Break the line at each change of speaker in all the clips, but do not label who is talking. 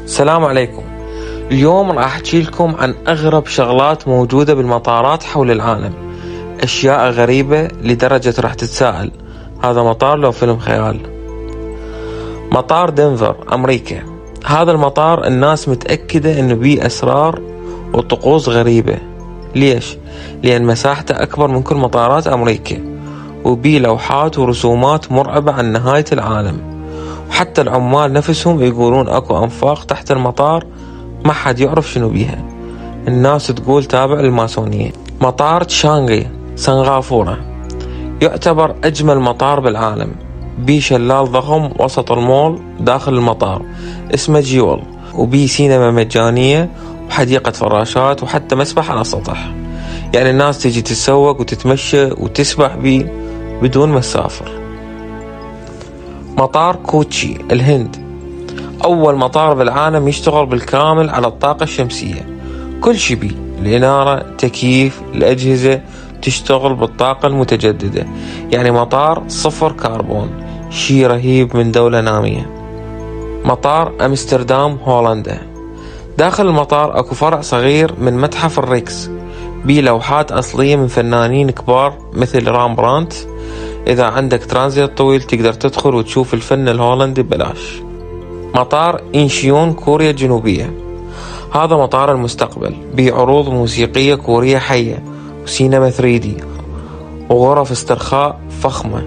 السلام عليكم. اليوم راح أحكي لكم عن أغرب شغلات موجودة بالمطارات حول العالم. أشياء غريبة لدرجة راح تتساءل هذا مطار لو فيلم خيال. مطار دنفر أمريكا، هذا المطار الناس متأكدة أنه بيه أسرار وطقوس غريبة. ليش؟ لأن مساحته أكبر من كل مطارات أمريكا، وبيه لوحات ورسومات مرعبة عن نهاية العالم. وحتى العمال نفسهم يقولون أكو أنفاق تحت المطار ما حد يعرف شنو بيها. الناس تقول تابع للماسونية. مطار تشانغي سنغافورة يعتبر أجمل مطار بالعالم، بيه شلال ضخم وسط المول داخل المطار اسمه جيول، وبيه سينما مجانية وحديقة فراشات وحتى مسبح على السطح، يعني الناس تجي تتسوق وتتمشى وتسبح بيه بدون ما تسافر. مطار كوتشي الهند، أول مطار بالعالم يشتغل بالكامل على الطاقة الشمسية، كل شي بيه، الإنارة، تكييف، الأجهزة تشتغل بالطاقة المتجددة، يعني مطار صفر كربون، شي رهيب من دولة نامية. مطار أمستردام هولندا، داخل المطار أكو فرع صغير من متحف الريكس، بيه لوحات أصلية من فنانين كبار مثل رامبرانت. إذا عندك ترانزيت طويل تقدر تدخل وتشوف الفن الهولندي ببلاش. مطار إنشيون كوريا الجنوبية، هذا مطار المستقبل، بيه عروض موسيقية كورية حية وسينما 3D وغرف استرخاء فخمة،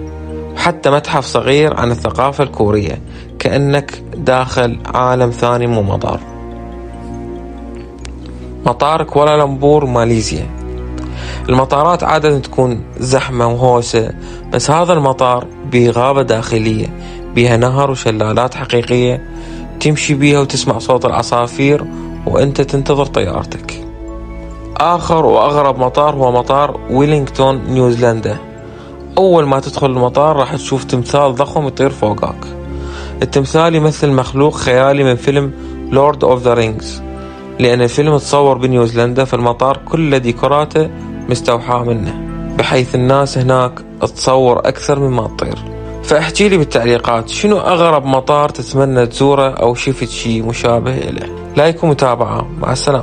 وحتى متحف صغير عن الثقافة الكورية، كأنك داخل عالم ثاني مو مطار. مطار كوالالمبور ماليزيا، المطارات عادة تكون زحمة وهوسة، بس هذا المطار بيه غابة داخلية، بيها نهر وشلالات حقيقية تمشي بيها وتسمع صوت العصافير وانت تنتظر طيارتك. آخر وأغرب مطار هو مطار ويلينغتون نيوزيلندا. أول ما تدخل المطار راح تشوف تمثال ضخم يطير فوقك. التمثال يمثل مخلوق خيالي من فيلم لورد أوف ذا رينجز، لأن الفيلم تصور بنيوزيلندا، فالمطار كل ديكوراته مستوحاة منه، بحيث الناس هناك تصور أكثر مما تطير. فاحكي لي بالتعليقات شنو أغرب مطار تتمنى تزوره أو شفت شي مشابه له. لايك ومتابعة، مع السلامة.